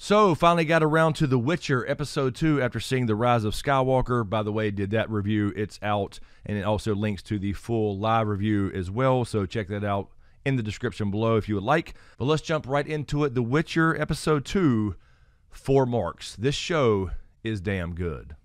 So, finally got around to The Witcher Episode 2 after seeing The Rise of Skywalker. By the way, did that review. It's out, and it also links to the full live review as well, so check that out in the description below if you would like. But let's jump right into it. The Witcher Episode 2, 4 marks. This show is damn good.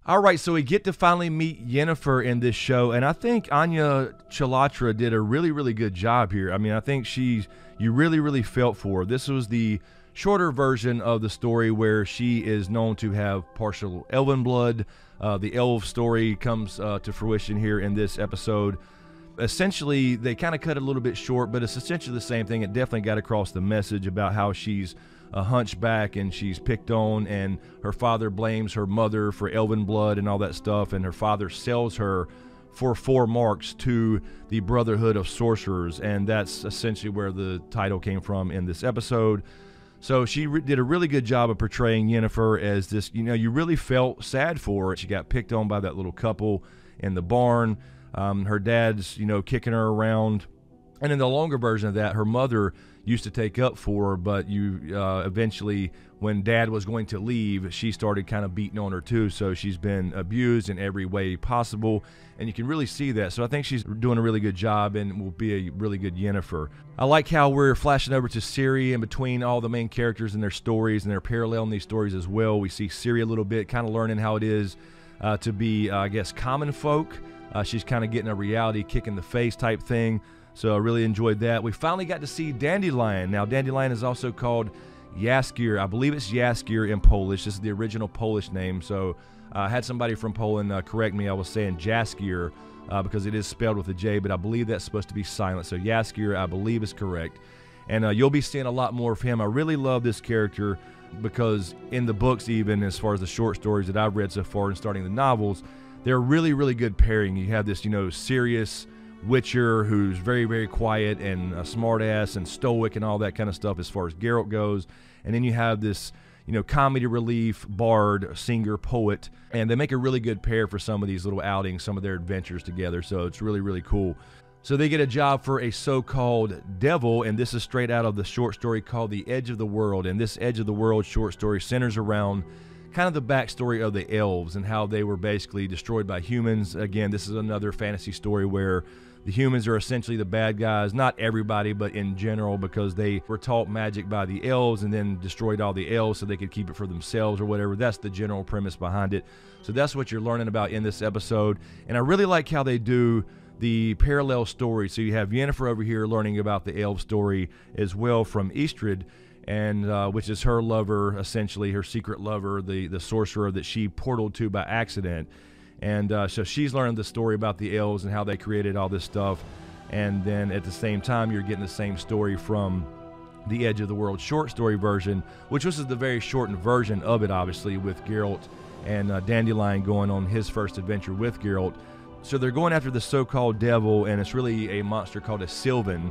All right, so we get to finally meet Yennefer in this show, and I think Anya Chalotra did a really, really good job here. I mean, I think you really, really felt for her. This was the shorter version of the story where she is known to have partial elven blood. The elf story comes to fruition here in this episode. Essentially, they kind of cut it a little bit short, but it's essentially the same thing. It definitely got across the message about how she's a hunchback and she's picked on, and her father blames her mother for elven blood and all that stuff, and her father sells her for 4 marks to the Brotherhood of Sorcerers, and that's essentially where the title came from in this episode. So she did a really good job of portraying Yennefer as this, you really felt sad for her. She got picked on by that little couple in the barn. Her dad's, kicking her around. And in the longer version of that, her mother used to take up for her, but eventually, when dad was going to leave, she started kind of beating on her too. So she's been abused in every way possible, and you can really see that. So I think she's doing a really good job and will be a really good Yennefer. I like how we're flashing over to Ciri in between all the main characters and their stories, and they're paralleling these stories as well. We see Ciri a little bit, kind of learning how it is to be, common folk. She's kind of getting a reality kick in the face type thing. So I really enjoyed that. We finally got to see Dandelion. Now, Dandelion is also called Jaskier. I believe it's Jaskier in Polish. This is the original Polish name. So I had somebody from Poland correct me. I was saying Jaskier because it is spelled with a J, but I believe that's supposed to be silent. So Jaskier, I believe, is correct. And you'll be seeing a lot more of him. I really love this character because in the books, even as far as the short stories that I've read so far and starting the novels, they're really, really good pairing. You have this, serious Witcher who's very, very quiet and a smart ass and stoic and all that kind of stuff as far as Geralt goes. And then you have this, comedy relief, bard, singer, poet, and they make a really good pair for some of these little outings, some of their adventures together. So it's really, really cool. So they get a job for a so-called devil, and this is straight out of the short story called The Edge of the World. And this Edge of the World short story centers around kind of the backstory of the elves and how they were basically destroyed by humans. Again, this is another fantasy story where the humans are essentially the bad guys, not everybody, but in general, because they were taught magic by the elves and then destroyed all the elves so they could keep it for themselves or whatever. That's the general premise behind it. So that's what you're learning about in this episode. And I really like how they do the parallel story. So you have Yennefer over here learning about the elf story as well from Istrid, and which is her lover, essentially her secret lover, the sorcerer that she portaled to by accident. And so she's learning the story about the elves and how they created all this stuff. And then at the same time, you're getting the same story from the Edge of the World short story version, which was the very shortened version of it, obviously, with Geralt and Dandelion going on his first adventure with Geralt. So they're going after the so-called devil, and it's really a monster called a Sylvan.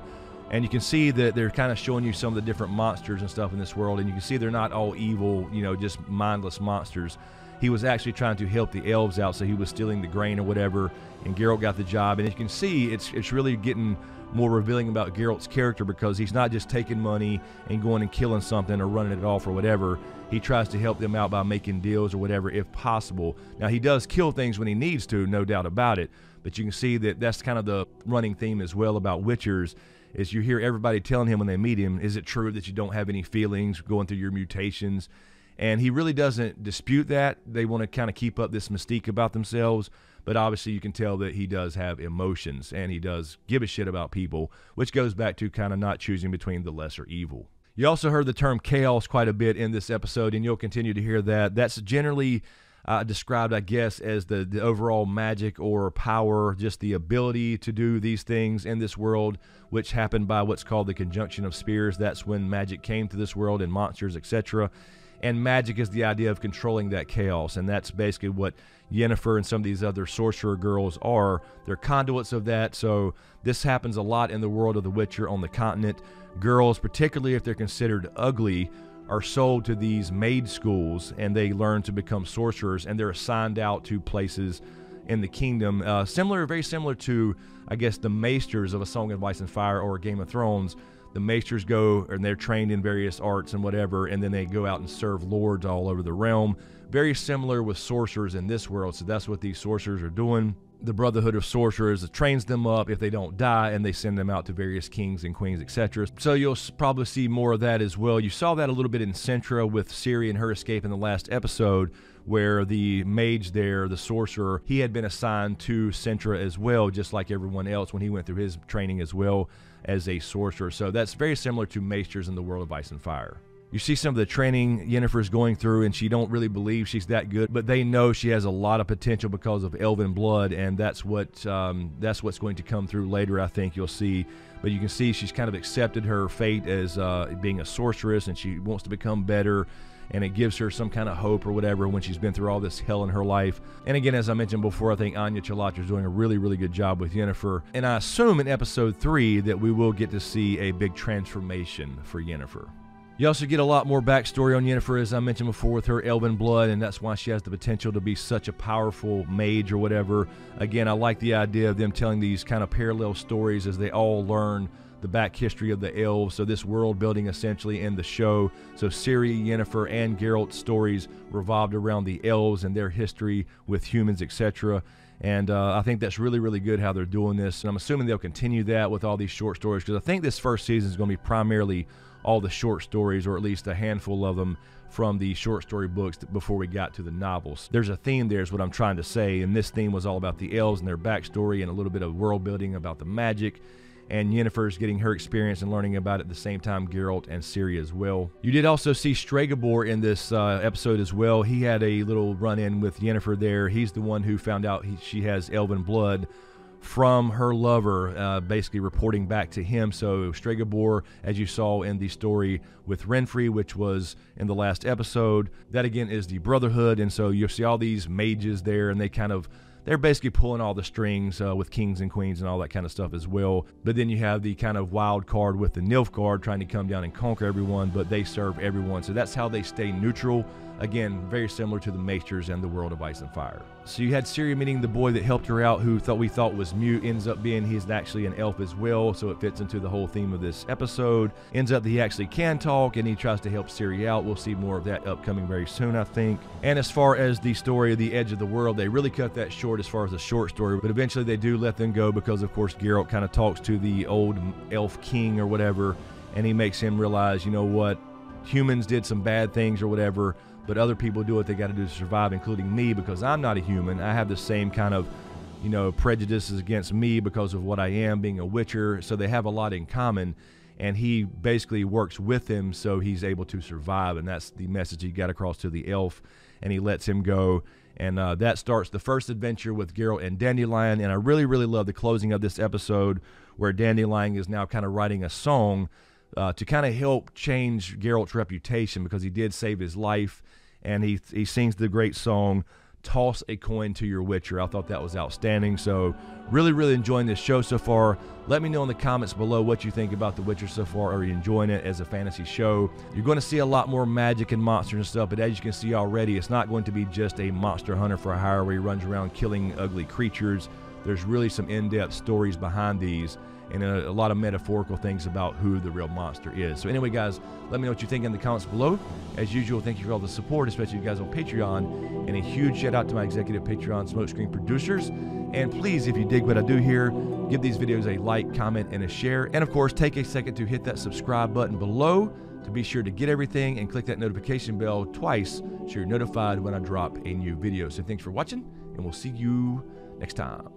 And you can see that they're kind of showing you some of the different monsters and stuff in this world, and you can see they're not all evil, just mindless monsters. He was actually trying to help the elves out, so he was stealing the grain or whatever, and Geralt got the job. And you can see it's really getting more revealing about Geralt's character, because he's not just taking money and going and killing something or running it off or whatever. He tries to help them out by making deals or whatever if possible. Now, he does kill things when he needs to, no doubt about it, but you can see that that's kind of the running theme as well about Witchers, is you hear everybody telling him when they meet him, is it true that you don't have any feelings going through your mutations? And he really doesn't dispute that. They want to kind of keep up this mystique about themselves, but obviously you can tell that he does have emotions and he does give a shit about people, which goes back to kind of not choosing between the lesser evil. You also heard the term chaos quite a bit in this episode, and you'll continue to hear that. That's generally described, I guess, as the overall magic or power, just the ability to do these things in this world, which happened by what's called the conjunction of spheres. That's when magic came to this world and monsters, etc. And magic is the idea of controlling that chaos, and that's basically what Yennefer and some of these other sorcerer girls are. They're conduits of that, so this happens a lot in the world of The Witcher on the continent. Girls, particularly if they're considered ugly, are sold to these maid schools, and they learn to become sorcerers, and they're assigned out to places in the kingdom. Very similar to, I guess, the maesters of A Song of Ice and Fire or Game of Thrones. The maesters go and they're trained in various arts and whatever, and then they go out and serve lords all over the realm. Very similar with sorcerers in this world, so that's what these sorcerers are doing. The Brotherhood of Sorcerers trains them up if they don't die, and they send them out to various kings and queens, etc. So you'll probably see more of that as well. You saw that a little bit in Cintra with Ciri and her escape in the last episode, where the mage there, the sorcerer, he had been assigned to Cintra as well, just like everyone else when he went through his training as well as a sorcerer. So that's very similar to maesters in the world of Ice and Fire. You see some of the training Yennefer's going through, and she don't really believe she's that good, but they know she has a lot of potential because of elven blood, and that's what's going to come through later, I think you'll see. But you can see she's kind of accepted her fate as being a sorceress, and she wants to become better, and it gives her some kind of hope or whatever when she's been through all this hell in her life. And again, as I mentioned before, I think Anya Chalotra is doing a really, really good job with Yennefer. And I assume in episode 3 that we will get to see a big transformation for Yennefer. You also get a lot more backstory on Yennefer, as I mentioned before, with her elven blood, and that's why she has the potential to be such a powerful mage or whatever. Again, I like the idea of them telling these kind of parallel stories as they all learn the back history of the elves, so this world building essentially in the show. So Ciri, Yennefer, and Geralt's stories revolved around the elves and their history with humans, etc. And I think that's really, really good how they're doing this, and I'm assuming they'll continue that with all these short stories, because I think this first season is going to be primarily all the short stories, or at least a handful of them from the short story books before we got to the novels. There's a theme there is what I'm trying to say, and this theme was all about the elves and their backstory and a little bit of world building about the magic, and Yennefer's getting her experience and learning about it at the same time Geralt and Ciri as well. You did also see Stregobor in this episode as well. He had a little run-in with Yennefer there. He's the one who found out she has elven blood from her lover, basically reporting back to him. So Stregobor, as you saw in the story with Renfri, which was in the last episode, that again is the Brotherhood, and so you'll see all these mages there, and they're basically pulling all the strings with kings and queens and all that kind of stuff as well. But then you have the kind of wild card with the Nilfgaard trying to come down and conquer everyone, but they serve everyone. So that's how they stay neutral. Again, very similar to the Maesters and the world of Ice and Fire. So you had Ciri meeting the boy that helped her out, who we thought was mute, ends up being he's actually an elf as well, so it fits into the whole theme of this episode. Ends up that he actually can talk, and he tries to help Ciri out. We'll see more of that upcoming very soon, I think. And as far as the story of the Edge of the World, they really cut that short as far as a short story, but eventually they do let them go because, of course, Geralt kind of talks to the old elf king or whatever, and he makes him realize, you know what, humans did some bad things or whatever, but other people do what they got to do to survive, including me, because I'm not a human. I have the same kind of, prejudices against me because of what I am, being a Witcher, so they have a lot in common, and he basically works with him so he's able to survive, and that's the message he got across to the elf, and he lets him go, and that starts the first adventure with Geralt and Dandelion, and I really, really love the closing of this episode, where Dandelion is now kind of writing a song to kind of help change Geralt's reputation, because he did save his life, and he sings the great song, Toss a Coin to Your Witcher. I thought that was outstanding, so really, really enjoying this show so far. Let me know in the comments below what you think about The Witcher so far. Are you enjoying it as a fantasy show? You're going to see a lot more magic and monsters and stuff, but as you can see already, it's not going to be just a monster hunter for hire where he runs around killing ugly creatures. There's really some in-depth stories behind these, and a lot of metaphorical things about who the real monster is. So anyway, guys, let me know what you think in the comments below. As usual, thank you for all the support, especially you guys on Patreon, and a huge shout out to my executive Patreon Smokescreen producers. And please, if you dig what I do here, give these videos a like, comment, and a share. And of course, take a second to hit that subscribe button below to be sure to get everything, and click that notification bell twice so you're notified when I drop a new video. So thanks for watching, and we'll see you next time.